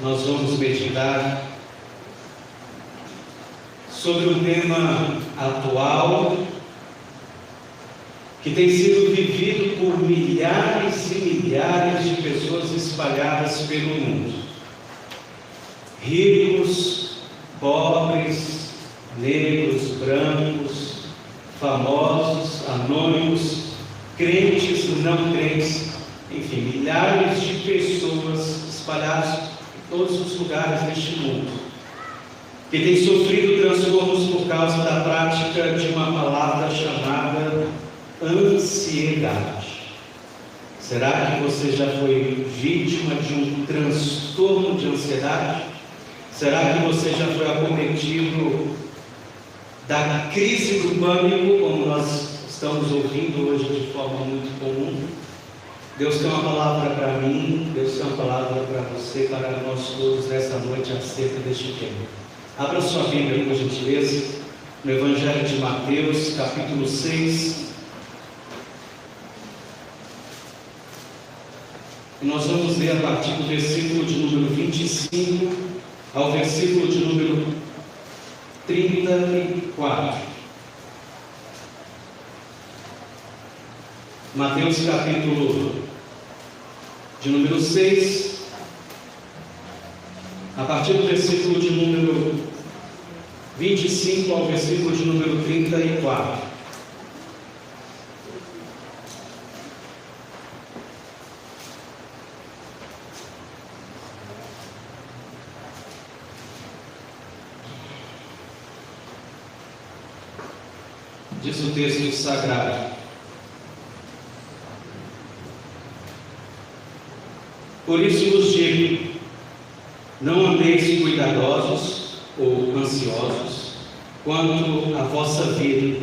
nós vamos meditar sobre um tema atual que tem sido vivido por milhares e milhares de pessoas espalhadas pelo mundo. Ricos, pobres, negros, brancos, famosos, anônimos, crentes, não crentes, enfim, milhares de pessoas espalhadas em todos os lugares deste mundo, que têm sofrido transtornos por causa da prática de uma palavra chamada ansiedade. Será que você já foi vítima de um transtorno de ansiedade? Será que você já foi acometido da crise do pânico, como nós estamos ouvindo hoje de forma muito comum? Deus tem uma palavra para mim, Deus tem uma palavra para você, para nós todos nessa noite acerca deste tema. Abra sua Bíblia, por gentileza, no Evangelho de Mateus, capítulo 6. E nós vamos ler a partir do versículo de número 25 ao versículo de número 34. Mateus capítulo de número 6, a partir do versículo de número 25 ao versículo de número 34. Diz o texto sagrado: por isso vos digo, não andeis cuidadosos ou ansiosos quanto à vossa vida,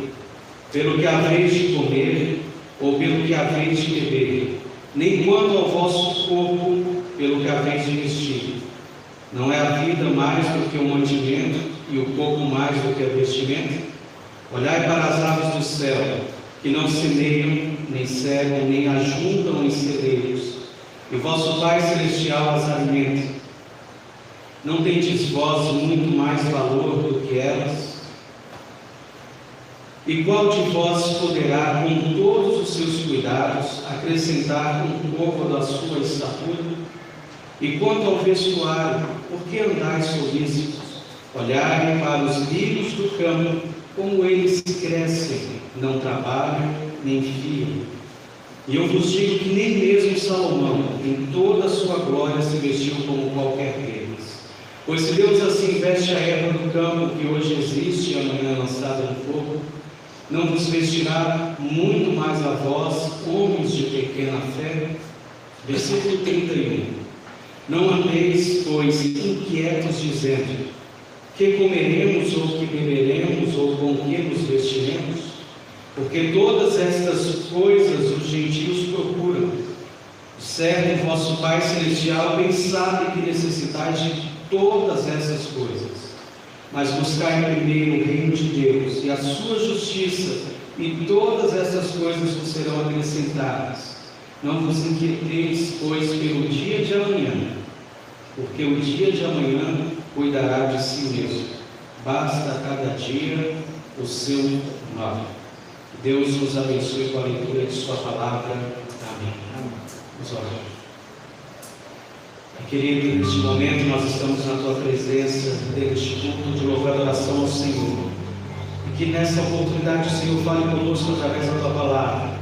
pelo que haveis de comer ou pelo que haveis de beber, nem quanto ao vosso corpo, pelo que haveis de vestir. Não é a vida mais do que o mantimento e o corpo mais do que a vestimenta? Olhai para as aves do céu, que não semeiam, nem cegam, nem ajuntam em celeiros, e vosso Pai Celestial as alimenta. Não tendes vós muito mais valor do que elas? E qual de vós poderá, com todos os seus cuidados, acrescentar um pouco da sua estatura? E quanto ao vestuário, por que andais solícitos? Olhai para os lírios do campo, como eles crescem, não trabalham, nem fiam. E eu vos digo que nem mesmo Salomão, em toda a sua glória, se vestiu como qualquer deles. Pois se Deus assim veste a erva do campo, que hoje existe e amanhã é lançada no fogo, não vos vestirá muito mais a vós, homens de pequena fé? Versículo 31. Não andeis, pois, inquietos, dizendo: que comeremos, ou que beberemos, ou com que nos vestiremos? Porque todas estas coisas os gentios procuram. O servo vosso Pai Celestial bem sabe que necessitais de todas essas coisas. Mas buscai primeiro o reino de Deus e a sua justiça, e todas essas coisas vos serão acrescentadas. Não vos inquieteis, pois, pelo dia de amanhã, porque o dia de amanhã cuidará de si mesmo. Basta a cada dia o seu mal. Deus nos abençoe com a leitura de sua palavra. Amém. Vamos orar. Querido, neste momento nós estamos na tua presença, neste culto de louvor e adoração ao Senhor. E que nessa oportunidade o Senhor fale conosco através da tua palavra.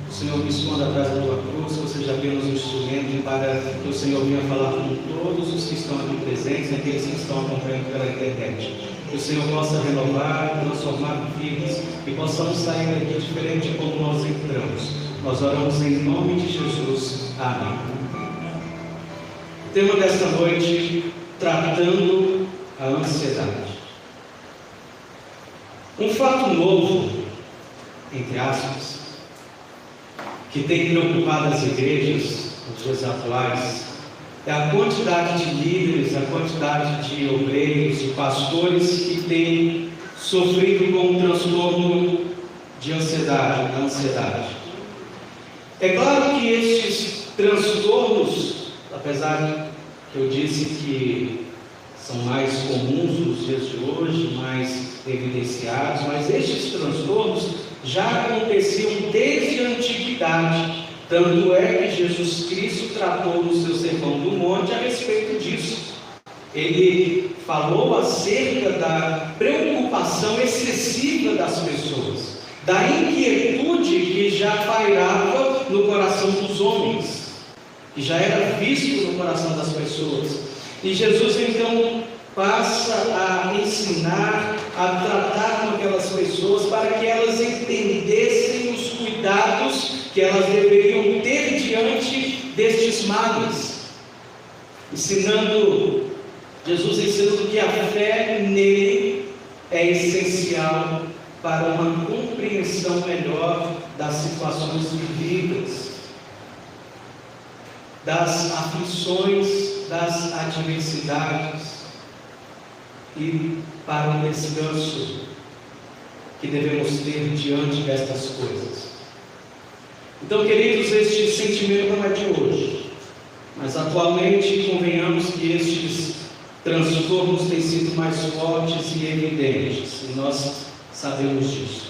O Senhor me esconda atrás da tua cruz, que eu seja apenas um instrumento para que o Senhor venha falar com todos os que estão aqui presentes e aqueles que estão acompanhando pela internet. Que o Senhor possa renovar, transformar vidas e possamos sair daqui diferente de como nós entramos. Nós oramos em nome de Jesus. Amém. O tema desta noite: tratando a ansiedade. Um fato novo, entre aspas, que tem preocupado as igrejas nos dias atuais, é a quantidade de líderes, a quantidade de obreiros e pastores que têm sofrido com um transtorno de ansiedade, da ansiedade. É claro que estes transtornos, apesar de eu disse que são mais comuns nos dias de hoje, mais evidenciados, mas estes transtornos já aconteciam desde a antiguidade. Tanto é que Jesus Cristo tratou no seu Sermão do Monte a respeito disso. Ele falou acerca da preocupação excessiva das pessoas, da inquietude que já pairava no coração dos homens, que já era visto no coração das pessoas. E Jesus então passa a ensinar, a tratar com aquelas pessoas para que elas entendessem os cuidados que elas deveriam ter diante destes males. Jesus ensinando que a fé nele é essencial para uma compreensão melhor das situações vividas, das aflições, das adversidades, e para o descanso que devemos ter diante destas coisas. Então, queridos, este sentimento não é de hoje, mas atualmente convenhamos que estes transtornos têm sido mais fortes e evidentes, e nós sabemos disso.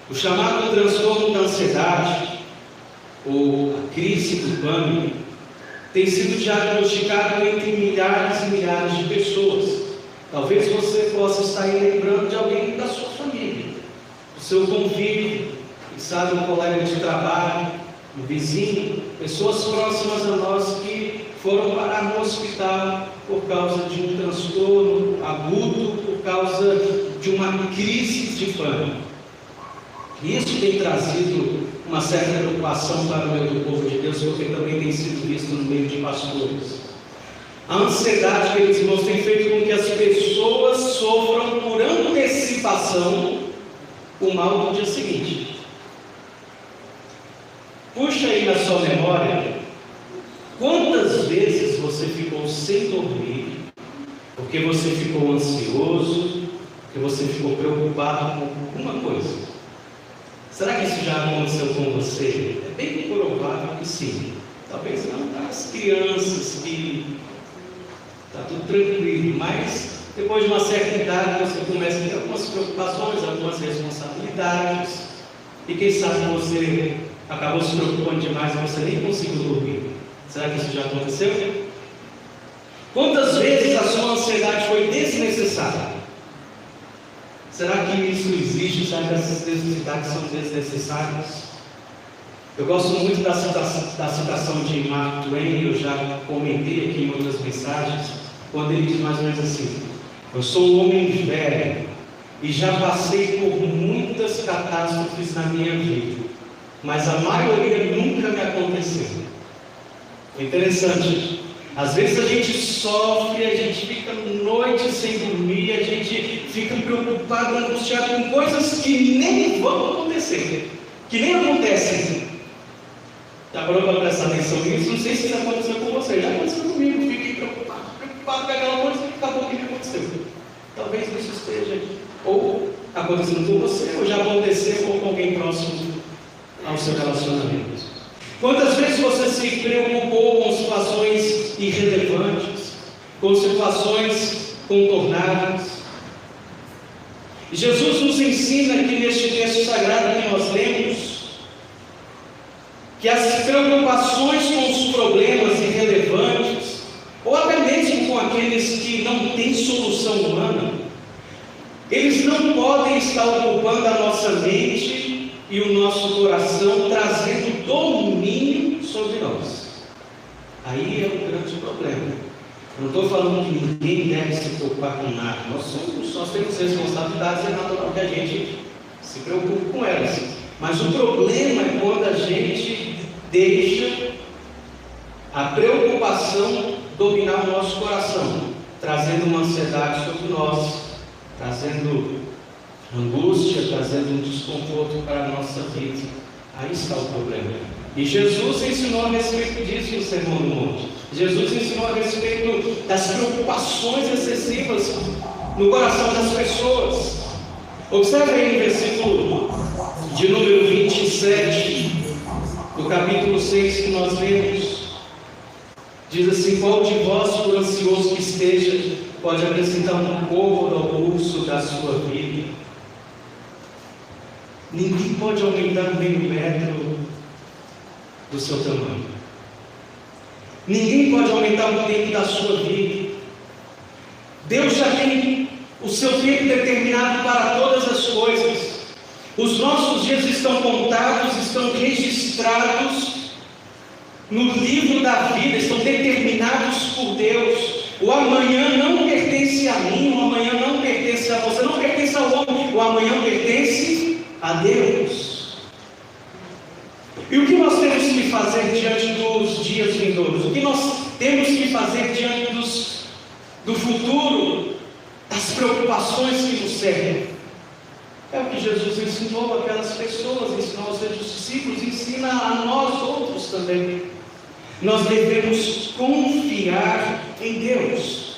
O chamado transtorno da ansiedade, ou a crise do pânico, tem sido diagnosticado entre milhares e milhares de pessoas. Talvez você possa estar aí lembrando de alguém da sua família, do seu convívio, quem sabe um colega de trabalho, um vizinho, pessoas próximas a nós que foram parar no hospital por causa de um transtorno agudo, por causa de uma crise de pânico. E isso tem trazido uma certa preocupação para o meio do povo de Deus, porque também tem sido visto no meio de pastores. A ansiedade, queridos irmãos, tem feito com que as pessoas sofram por antecipação o mal do dia seguinte. Puxa aí na sua memória, quantas vezes você ficou sem dormir, porque você ficou ansioso, porque você ficou preocupado com alguma coisa? Será que isso já aconteceu com você? É bem provável que sim. Talvez não para as crianças que está tudo tranquilo, mas depois de uma certa idade você começa a ter algumas preocupações, algumas responsabilidades, e quem sabe você acabou se preocupando demais e você nem conseguiu dormir. Será que isso já aconteceu? Quantas vezes a sua ansiedade foi desnecessária? Será que isso existe? Será que essas necessidades são desnecessárias? Eu gosto muito da citação de Mark Twain, eu já comentei aqui em outras mensagens, quando ele diz mais ou menos assim: eu sou um homem velho e já passei por muitas catástrofes na minha vida, mas a maioria nunca me aconteceu. É interessante. Às vezes a gente sofre, a gente fica noites sem dormir, a gente fica preocupado, angustiado com coisas que nem vão acontecer, que nem acontecem. Já parou para prestar atenção nisso? Não sei se isso aconteceu com você, já aconteceu comigo, fiquei preocupado com aquela coisa que acabou que aconteceu. Talvez isso esteja ou acontecendo com você, ou já aconteceu ou com alguém próximo ao seu relacionamento. Quantas vezes você se preocupou com situações irrelevantes, com situações contornadas? E Jesus nos ensina aqui neste texto sagrado que nós lemos, que as preocupações com os problemas irrelevantes, ou até mesmo com aqueles que não têm solução humana, eles não podem estar ocupando a nossa mente e o nosso coração, trazendo domínio sobre nós. Aí é o grande problema. Eu não estou falando que ninguém deve se preocupar com nada. Nós temos responsabilidades, é natural que a gente se preocupe com elas. Mas o problema é quando a gente deixa a preocupação dominar o nosso coração, trazendo uma ansiedade sobre nós, trazendo angústia, trazendo um desconforto para a nossa vida. Aí está o problema. E Jesus ensinou a respeito disso no Sermão do Monte. Jesus ensinou a respeito das preocupações excessivas no coração das pessoas. Observe aí no versículo de número 27 do capítulo 6 que nós lemos. Diz assim: qual de vós, por ansioso que esteja, pode acrescentar um côvado ao curso da sua vida? Ninguém pode aumentar meio metro do seu tamanho. Ninguém pode aumentar o tempo da sua vida. Deus já tem o seu tempo determinado para todas as coisas. Os nossos dias estão contados, estão registrados no livro da vida, estão determinados por Deus. O amanhã não pertence a mim, o amanhã não pertence a você, não pertence ao homem, o amanhã pertence a Deus. E o que nós temos que fazer diante dos dias vindouros? O que nós temos que fazer diante do futuro, das preocupações que nos cercam? É o que Jesus ensinou àquelas pessoas, ensinou aos seus discípulos, ensina a nós outros também. Nós devemos confiar em Deus.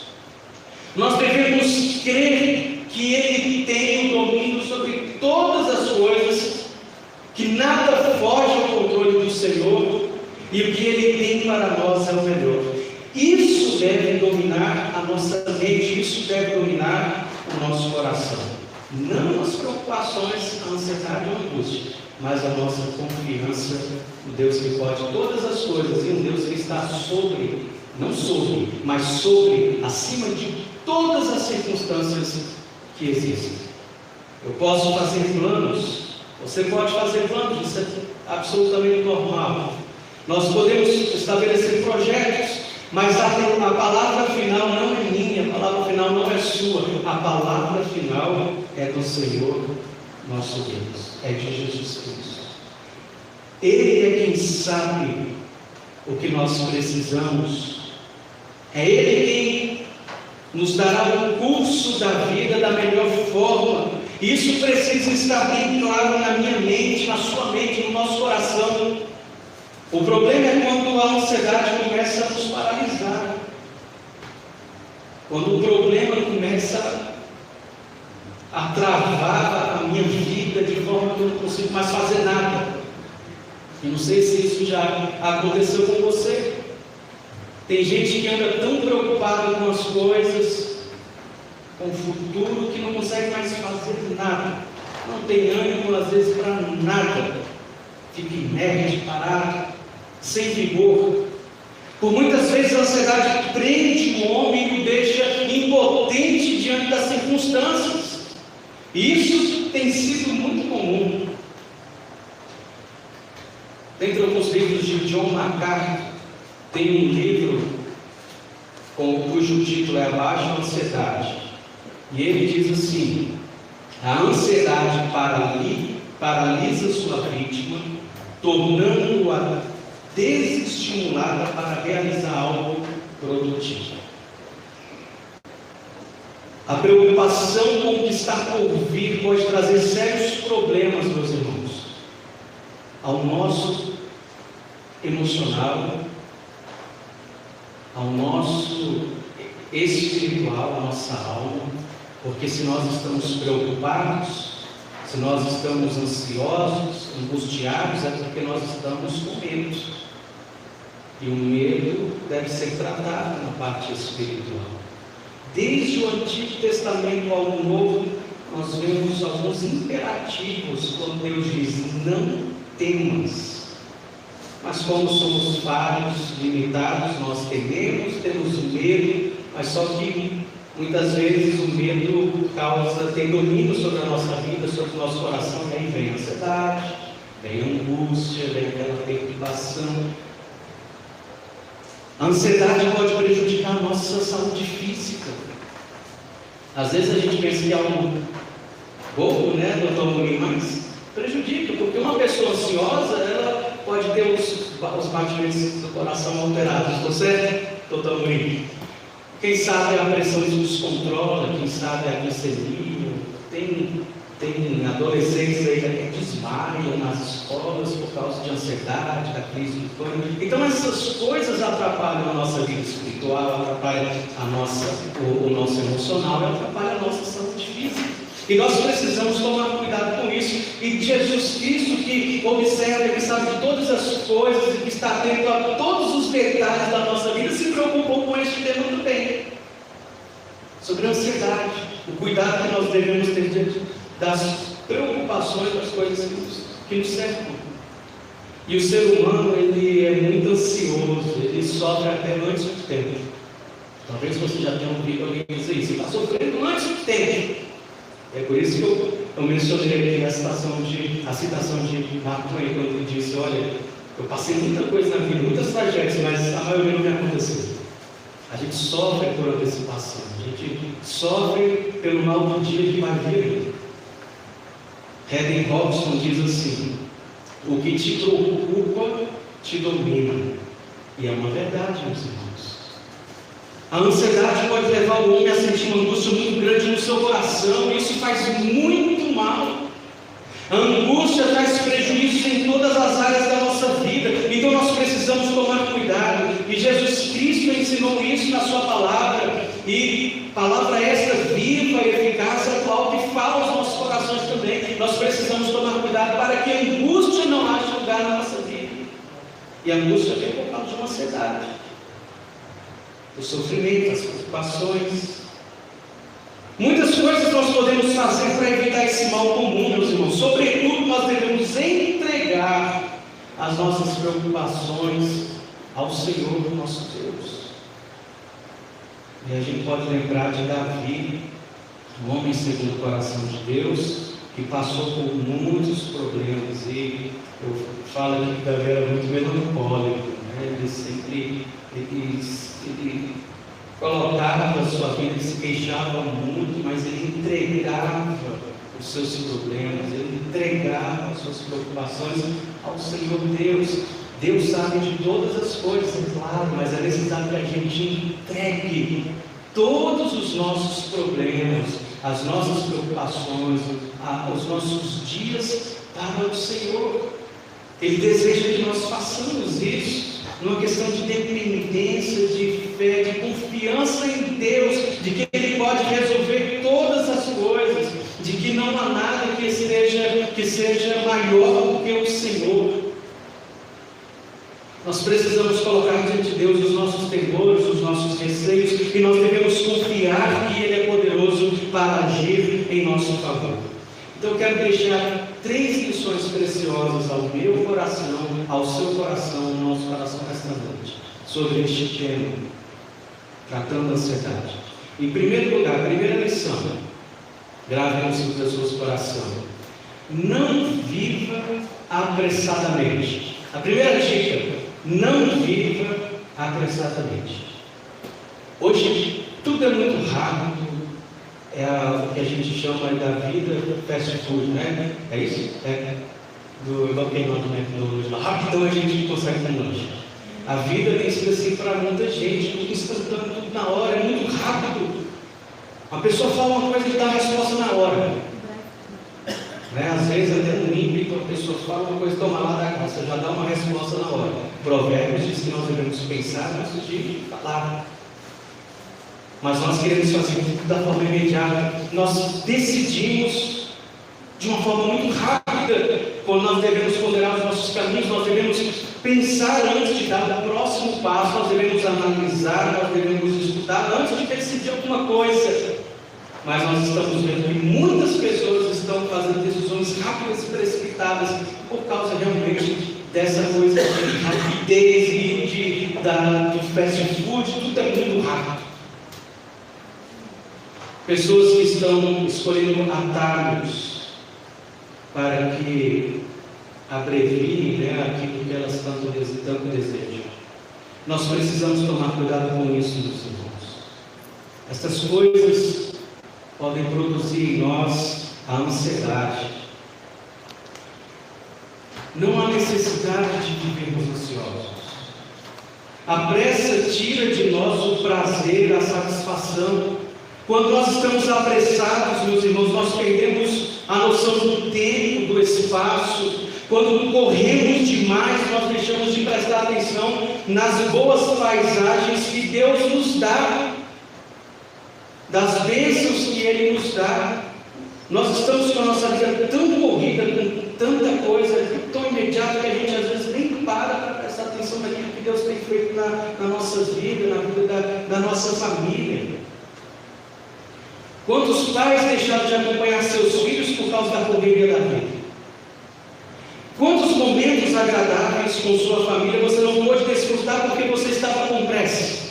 Nós devemos crer que Ele tem o domínio sobre todas as coisas, que nada foge ao controle do Senhor, e o que Ele tem para nós é o melhor. Isso deve dominar a nossa mente, isso deve dominar o nosso coração. Não as preocupações, a ansiedade ou a angústia, mas a nossa confiança no Deus que pode todas as coisas, e um Deus que está sobre, não sobre, mas sobre, acima de todas as circunstâncias que existem. Eu posso fazer planos, você pode fazer planos, isso é absolutamente normal. Nós podemos estabelecer projetos, mas a palavra final não é minha, a palavra final não é sua, a palavra final é do Senhor nosso Deus, é de Jesus Cristo. Ele é quem sabe o que nós precisamos, é Ele quem nos dará o curso da vida da melhor forma. Isso precisa estar bem claro na minha mente, na sua mente, no nosso coração. O problema é quando a ansiedade começa a nos paralisar, quando o problema começa a travar a minha vida de forma que eu não consigo mais fazer nada. E não sei se isso já aconteceu com você. Tem gente que anda tão preocupada com as coisas, com o futuro, que não consegue mais fazer nada, não tem ânimo às vezes para nada, fica inerte, parado, sem vigor. Por muitas vezes a ansiedade prende o homem e o deixa impotente diante das circunstâncias. E isso tem sido muito comum. Dentre alguns livros de John MacArthur, tem um livro cujo título é Abaixo da Ansiedade. E ele diz assim: a ansiedade paralisa sua vítima, tornando-a desestimulada para realizar algo produtivo. A preocupação com o que está por vir pode trazer sérios problemas, meus irmãos, ao nosso emocional, ao nosso espiritual, à nossa alma, porque se nós estamos preocupados, se nós estamos ansiosos, angustiados, é porque nós estamos com medo. E o medo deve ser tratado na parte espiritual. Desde o Antigo Testamento ao Novo, nós vemos alguns imperativos, quando Deus diz: não temas. Mas como somos falhos, limitados, nós tememos, temos medo, mas só que muitas vezes o medo tem domínio sobre a nossa vida, sobre o nosso coração, e aí vem a ansiedade, vem a angústia, vem aquela preocupação. A ansiedade pode prejudicar a nossa saúde física. Às vezes a gente pensa que é um pouco, né, doutor Mourinho, mas prejudica, porque uma pessoa ansiosa, ela pode ter os batimentos do coração alterados. Você, doutor Mourinho? Quem sabe a pressão se descontrola, quem sabe a glicemia, tem adolescentes aí que desmaiam nas escolas por causa de ansiedade, da crise do pânico. Então essas coisas atrapalham a nossa vida espiritual, atrapalham o nosso emocional, atrapalham a nossa saúde física. E nós precisamos tomar cuidado com isso. E Jesus Cristo, que observa, que sabe de todas as coisas e que está atento a todos os detalhes da nossa vida, se preocupou com este tema também. Sobre a ansiedade, o cuidado que nós devemos ter diante das preocupações das coisas que nos cercam. E o ser humano, ele é muito ansioso, ele sofre até antes do tempo. Talvez você já tenha ouvido alguém dizer isso, ele está sofrendo antes do tempo. É por isso que eu mencionei aqui a citação de Mark Twain, quando ele disse: olha, eu passei muita coisa na vida, muitas tragédias, mas a maioria não me aconteceu. A gente sofre por antecipação, a gente sofre pelo mal do dia que vai vir. Haddon Robson diz assim: o que te preocupa te domina. E é uma verdade, meus irmãos. A ansiedade pode levar o homem a sentir uma angústia muito grande no seu coração, e isso faz muito mal. A angústia traz prejuízos em todas as áreas da nossa vida, então nós precisamos tomar cuidado. E Jesus Cristo ensinou isso na sua palavra, e palavra esta viva e eficaz, atual, que fala aos nossos corações também. Nós precisamos tomar cuidado para que a angústia não haja lugar na nossa vida. E a angústia vem por causa de uma ansiedade, o sofrimento, as preocupações. Muitas coisas nós podemos fazer para evitar esse mal comum, meus irmãos. Sobretudo, nós devemos entregar as nossas preocupações ao Senhor, nosso Deus. E a gente pode lembrar de Davi, um homem segundo o coração de Deus, que passou por muitos problemas. E eu falo aqui que Davi era muito melancólico, né? Ele sempre colocava a sua vida, ele se queixava muito, mas ele entregava os seus problemas, ele entregava as suas preocupações ao Senhor Deus. Deus sabe de todas as coisas, é claro, mas é necessário que a gente entregue todos os nossos problemas, as nossas preocupações, os nossos dias para o Senhor. Ele deseja que nós façamos isso, numa questão de dependência, de fé, de confiança em Deus, de que Ele pode resolver todas as coisas, de que não há nada que seja maior do que o Senhor. Nós precisamos colocar diante de Deus os nossos temores, os nossos receios, e nós devemos confiar que Ele é poderoso para agir em nosso favor. Então eu quero deixar 3 lições preciosas ao meu coração, ao seu coração, ao nosso coração esta noite, sobre este tema, tratando a ansiedade. Em primeiro lugar, a primeira lição, grave no seu pessoas coração: não viva apressadamente. A primeira dica: não viva apressadamente. Hoje tudo é muito rápido. É o que a gente chama da vida fast food, né? É isso? É do McDonald's, né? Rapidão a gente consegue um lanche. A vida tem sido assim para muita gente, tudo instantâneo, tudo na hora, é muito rápido. Uma pessoa fala uma coisa e dá a resposta na hora. Né? Às vezes até no ímpeto, a pessoa fala uma coisa, toma lá da casa, já dá uma resposta na hora. Provérbios diz que nós devemos pensar antes de falar. Mas nós queremos fazer tudo da forma imediata. Nós decidimos de uma forma muito rápida. Quando nós devemos ponderar os nossos caminhos, nós devemos pensar antes de dar o próximo passo, nós devemos analisar, nós devemos estudar antes de decidir alguma coisa. Mas nós estamos vendo que muitas pessoas estão fazendo decisões rápidas e precipitadas por causa realmente dessa coisa de rapidez e do fast food. Tudo é muito rápido. Pessoas que estão escolhendo atalhos para que abreviem, né, aquilo que elas tanto desejam. Nós precisamos tomar cuidado com isso, meus irmãos. Essas coisas podem produzir em nós a ansiedade. Não há necessidade de vivermos ansiosos. A pressa tira de nós o prazer, a satisfação. Quando nós estamos apressados, meus irmãos, nós perdemos a noção do tempo, do espaço. Quando corremos demais, nós deixamos de prestar atenção nas boas paisagens que Deus nos dá, das bênçãos que Ele nos dá. Nós estamos com a nossa vida tão corrida, com tanta coisa, tão imediata, que a gente às vezes nem para prestar atenção naquilo que Deus tem feito na nossa vida, na vida da nossa família. Quantos pais deixaram de acompanhar seus filhos por causa da correria da vida? Quantos momentos agradáveis com sua família você não pôde desfrutar porque você estava com pressa?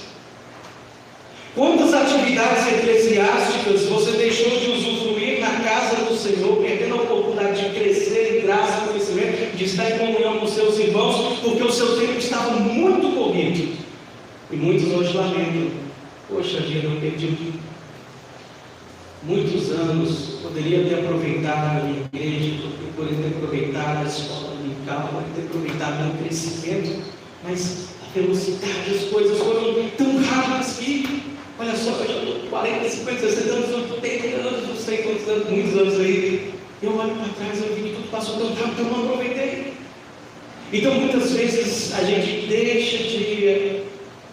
Quantas atividades eclesiásticas você deixou de usufruir na casa do Senhor, perdendo a oportunidade de crescer em graça e conhecimento, de estar em comunhão com seus irmãos, porque o seu tempo estava muito corrido? E muitos hoje lamentam: poxa vida, eu perdi muitos anos, poderia ter aproveitado a minha igreja, poderia ter aproveitado a escola dominical, poderia ter aproveitado o meu crescimento, mas a velocidade, as coisas foram tão rápidas que, olha só, eu já estou 40, 50, 60 anos, 80 anos, não sei quantos anos, muitos anos aí, eu olho para trás, eu vi que tudo passou tão rápido, eu não aproveitei. Então muitas vezes a gente deixa de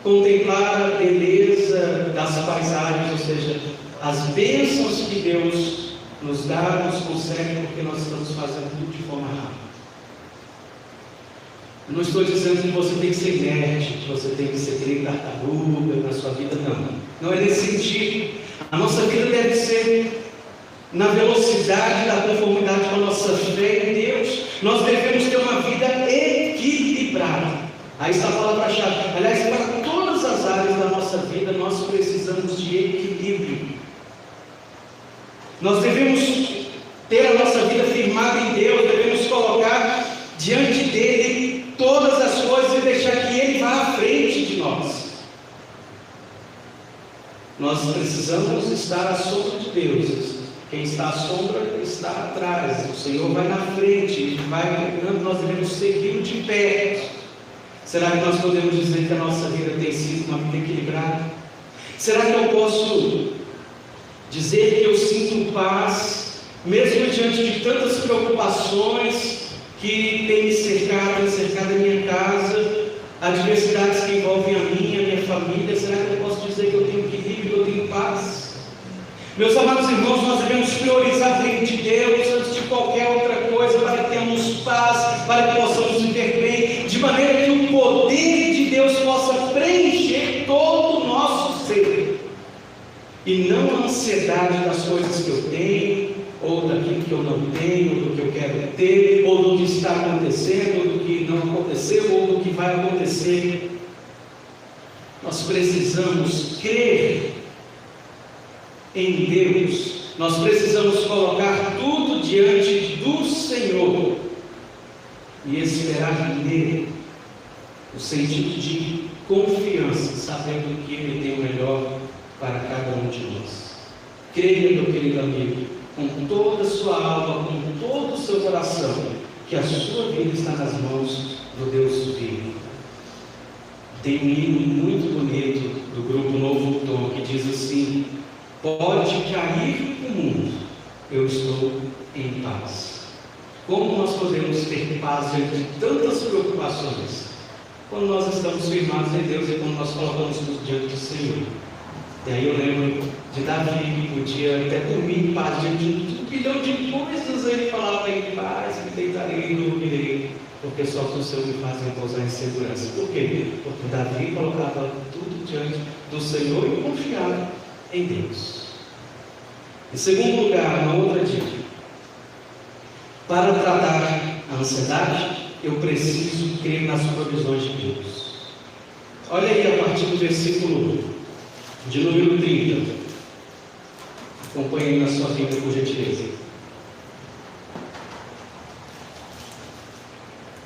contemplar a beleza das paisagens, ou seja, as bênçãos que Deus nos dá, nos concede, porque nós estamos fazendo tudo de forma rápida. Eu não estou dizendo que você tem que ser inerte, que você tem que ser que tartaruga na sua vida, não. Não é nesse sentido. A nossa vida deve ser na velocidade da conformidade com a nossa fé em Deus. Nós devemos ter uma vida equilibrada. Aí está a palavra-chave. Aliás, para todas as áreas da nossa vida, nós precisamos de equilíbrio. Nós devemos ter a nossa vida firmada em Deus, devemos colocar diante dele todas as coisas e deixar que ele vá à frente de nós. Nós precisamos estar à sombra de Deus. Quem está à sombra está atrás. O Senhor vai na frente, ele vai caminhando, nós devemos segui-lo de pé. Será que nós podemos dizer que a nossa vida tem sido uma vida equilibrada? Será que eu posso dizer que eu sinto paz, mesmo diante de tantas preocupações que têm me cercado a minha casa, adversidades que envolvem a minha família? Será que eu posso dizer que eu tenho equilíbrio, que eu tenho paz? Meus amados irmãos, nós devemos priorizar o reino de Deus antes de qualquer outra coisa, para que tenhamos paz, para que possamos viver bem, de maneira que o poder de Deus possa preencher todo o nosso ser, e não a ansiedade das coisas que eu tenho, ou daquilo que eu não tenho, ou do que eu quero ter, ou do que está acontecendo, ou do que não aconteceu, ou do que vai acontecer. Nós precisamos crer em Deus, nós precisamos colocar tudo diante do Senhor e esperar nele, no sentido de confiança, sabendo que Ele tem o melhor para cada um de nós. Creia, meu querido amigo, com toda a sua alma, com todo o seu coração, que a sua vida está nas mãos do Deus vivo. Tem um hino muito bonito do grupo Novo Tom que diz assim: pode cair o mundo, eu estou em paz. Como nós podemos ter paz diante de tantas preocupações? Quando nós estamos firmados em Deus e quando nós colocamos tudo diante do Senhor. E aí eu lembro de Davi, que podia até dormir em paz diante de um bilhão de coisas, ele falava: em paz, me deitarei e dormirei, porque só o Senhor me faz repousar em segurança. Por quê? Porque Davi colocava tudo diante do Senhor e confiava em Deus. Em segundo lugar, uma outra dica: para tratar a ansiedade, eu preciso crer nas provisões de Deus. Olha aí a partir do versículo de número 30. Acompanhe aí na sua Bíblia, por gentileza.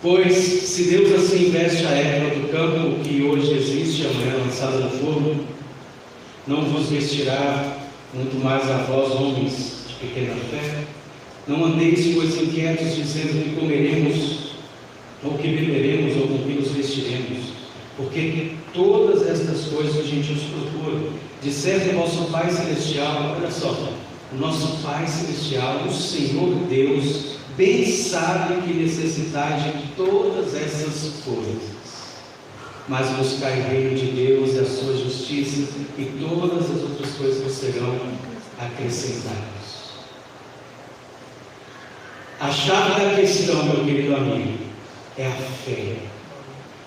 Pois se Deus assim veste a erva do campo, que hoje existe e amanhã lançada no forno, não vos vestirá muito mais a vós, homens de pequena fé? Não andeis, pois, inquietos, dizendo que comeremos, ou que beberemos, ou com que nos vestiremos, porque todas estas coisas a gente os procura. De certo, o vosso Pai Celestial, olha só, o nosso Pai Celestial, o Senhor Deus, bem sabe que necessitais de todas essas coisas. Mas buscai o reino de Deus e a sua justiça, e todas as outras coisas serão acrescentadas. A chave da questão, meu querido amigo, é a fé.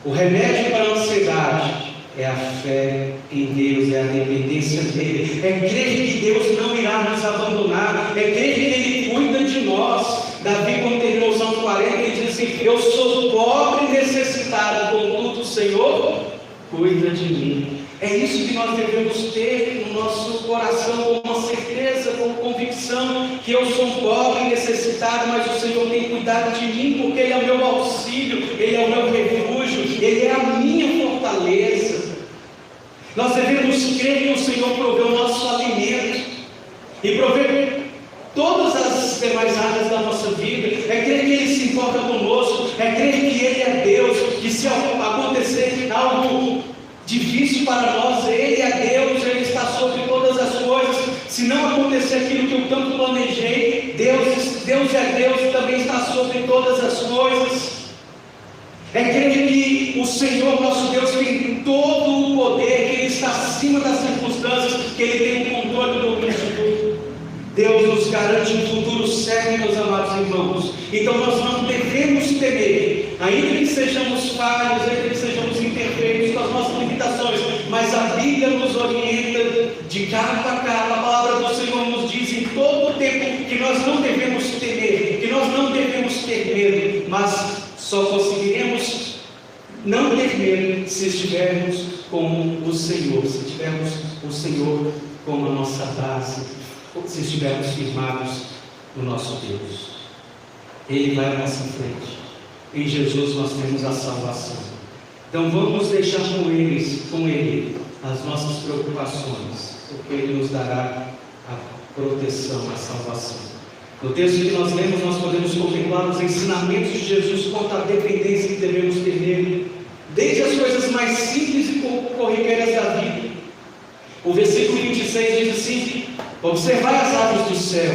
O remédio para a ansiedade é a fé em Deus, é a dependência dele, é crer que Deus não irá nos abandonar, é crer que Ele cuida de nós. Davi, quando terminou o Salmo 40, ele diz assim: eu sou pobre e necessitado, contudo o Senhor cuida de mim. É isso que nós devemos ter no nosso coração, com uma certeza, com convicção, que eu sou pobre e necessitado, mas o Senhor tem cuidado de mim, porque Ele é o meu auxílio, Ele é o meu refúgio, Ele é a minha fortaleza. Nós devemos crer que o Senhor provê o nosso alimento e provê todas as demais áreas da nossa vida. É crer que Ele se importa conosco, é crer que Ele é Deus, que se acontecer algo difícil para nós, Ele é Deus, Ele está sobre todas as coisas. Se não acontecer aquilo que eu tanto planejei, Deus é Deus e também está sobre todas as coisas. É crer que o Senhor nosso Deus tem todo o poder, que Ele está acima das circunstâncias, que Ele tem o controle do mundo. Deus nos garante um futuro certo, meus amados irmãos. Então nós não devemos temer, ainda que sejamos falhos, ainda que sejamos imperfeitos com as nossas limitações, mas a Bíblia nos orienta de capa a capa. A palavra do Senhor nos diz em todo o tempo que nós não devemos temer, que nós não devemos ter medo, mas só conseguiremos não ter medo se estivermos com o Senhor, se tivermos o Senhor como a nossa base, se estivermos firmados no nosso Deus. Ele vai à nossa frente. Em Jesus nós temos a salvação. Então vamos deixar com Ele as nossas preocupações, porque Ele nos dará a proteção, a salvação. No texto que nós lemos, nós podemos contemplar os ensinamentos de Jesus quanto à dependência que devemos ter nele, desde as coisas mais simples e corriqueiras da vida. O versículo 26 diz assim: observai as aves do céu,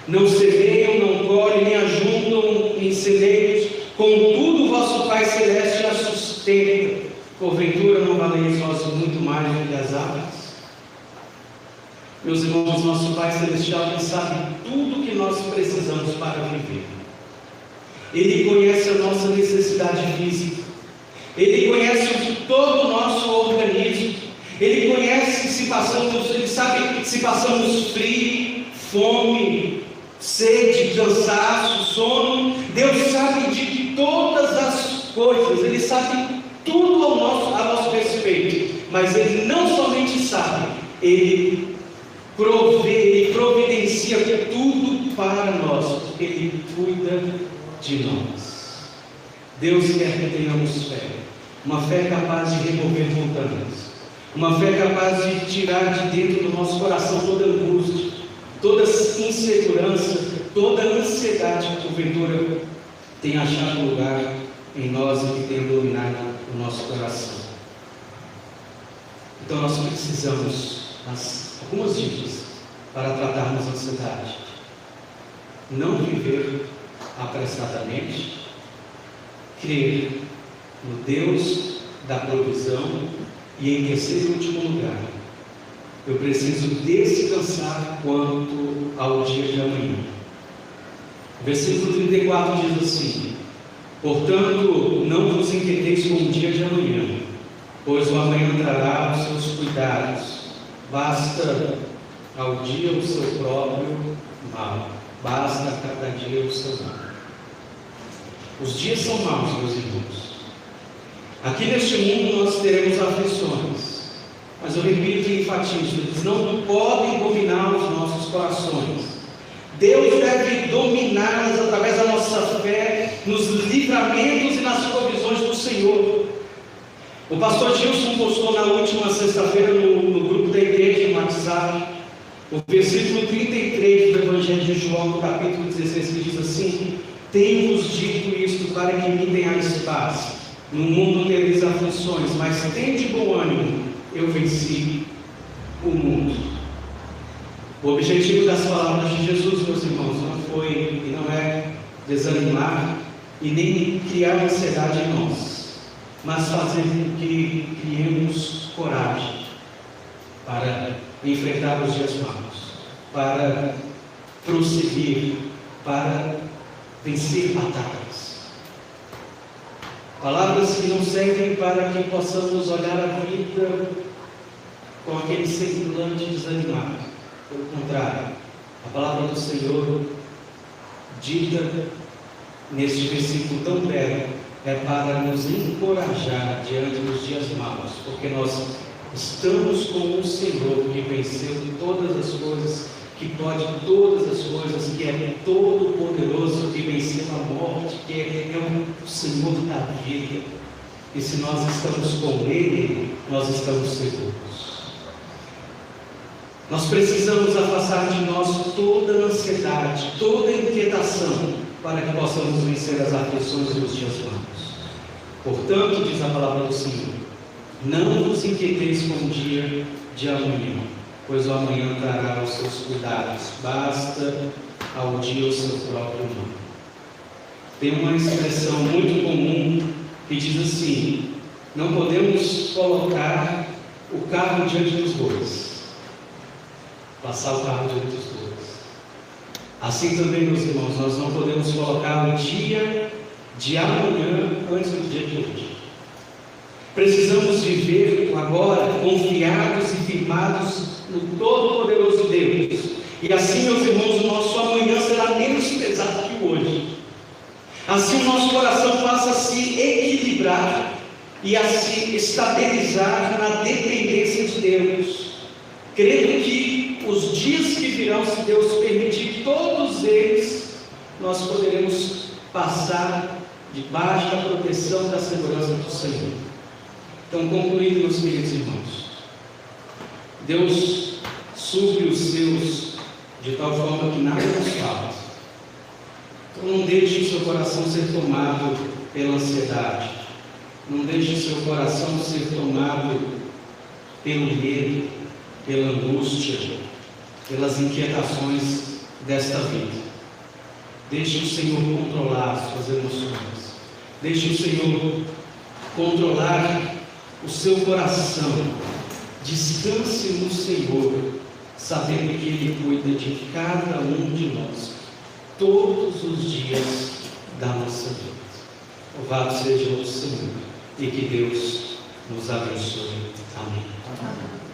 não semeiam, não colhem, nem ajuntam em celeiros, contudo o vosso Pai Celeste as sustenta. Porventura não valeis vós muito mais do que as aves? Meus irmãos, nosso Pai Celestial, Ele sabe tudo o que nós precisamos para viver. Ele conhece a nossa necessidade física, Ele conhece todo o nosso organismo, Ele conhece Ele sabe se passamos frio, fome, sede, cansaço, sono. Deus sabe de todas as coisas, Ele sabe tudo a nosso respeito, mas Ele não somente sabe, Ele providencia tudo para nós, porque Ele cuida de nós. Deus quer que tenhamos fé, uma fé capaz de remover montanhas, uma fé capaz de tirar de dentro do nosso coração toda angústia, toda insegurança, toda ansiedade que porventura tem achado lugar em nós e que tem dominado o nosso coração. Então nós precisamos algumas dicas para tratarmos a ansiedade: não viver apressadamente, crer no Deus da provisão, e em terceiro e último lugar, eu preciso descansar quanto ao dia de amanhã. O versículo 34 diz assim: portanto, não vos inquieteis com o dia de amanhã, pois o amanhã trará os seus cuidados. Basta ao dia o seu próprio mal, basta a cada dia o seu mal. Os dias são maus, meus irmãos. Aqui neste mundo nós teremos aflições, mas eu repito e enfatizo: eles não podem dominar os nossos corações. Deus deve dominá-las através da nossa fé nos livramentos e nas provisões do Senhor. O pastor Gilson postou na última sexta-feira no grupo da igreja, no WhatsApp, o versículo 33 do Evangelho de João, no capítulo 16, que diz assim: tenho-vos dito isto para que me tenhais paz. No mundo tereis aflições, mas tende bom ânimo, eu venci o mundo. O objetivo das palavras de Jesus, meus irmãos, não foi e não é desanimar e nem criar ansiedade em nós, mas fazer com que criemos coragem para enfrentar os dias maus, para prosseguir, para vencer batalhas. Palavras que não servem para que possamos olhar a vida com aquele semblante desanimado. Pelo contrário, a palavra do Senhor, dita neste versículo tão belo, é para nos encorajar diante dos dias maus, porque nós estamos com um Senhor que venceu todas as coisas, que pode todas as coisas, que é todo poderoso, que venceu a morte, que é o Senhor da vida. E se nós estamos com Ele, nós estamos seguros. Nós precisamos afastar de nós toda a ansiedade, toda a inquietação, para que possamos vencer as aflições dos dias maus. Portanto, diz a palavra do Senhor, não vos inquieteis com o dia de amanhã, pois o amanhã trará os seus cuidados, basta ao dia o seu próprio mal. Tem uma expressão muito comum que diz assim: não podemos colocar o carro diante dos bois, passar o carro diante dos bois. Assim também, meus irmãos, nós não podemos colocar o dia de amanhã antes do dia de hoje. Precisamos viver agora confiados e firmados no Todo-Poderoso Deus. E assim, meus irmãos, o nosso amanhã será menos pesado que o hoje. Assim o nosso coração passa a se equilibrar e a se estabilizar na dependência de Deus, crendo que os dias que virão, se Deus permitir, todos eles, nós poderemos passar debaixo da proteção da segurança do Senhor. Então, concluindo, meus queridos irmãos, Deus supre os seus de tal forma que nada nos falta. Então, não deixe o seu coração ser tomado pela ansiedade, não deixe o seu coração ser tomado pelo medo, pela angústia, pelas inquietações desta vida. Deixe o Senhor controlar as suas emoções, deixe o Senhor controlar o seu coração. Descanse no Senhor, sabendo que Ele cuida de cada um de nós todos os dias da nossa vida. Louvado seja o Senhor e que Deus nos abençoe. Amém.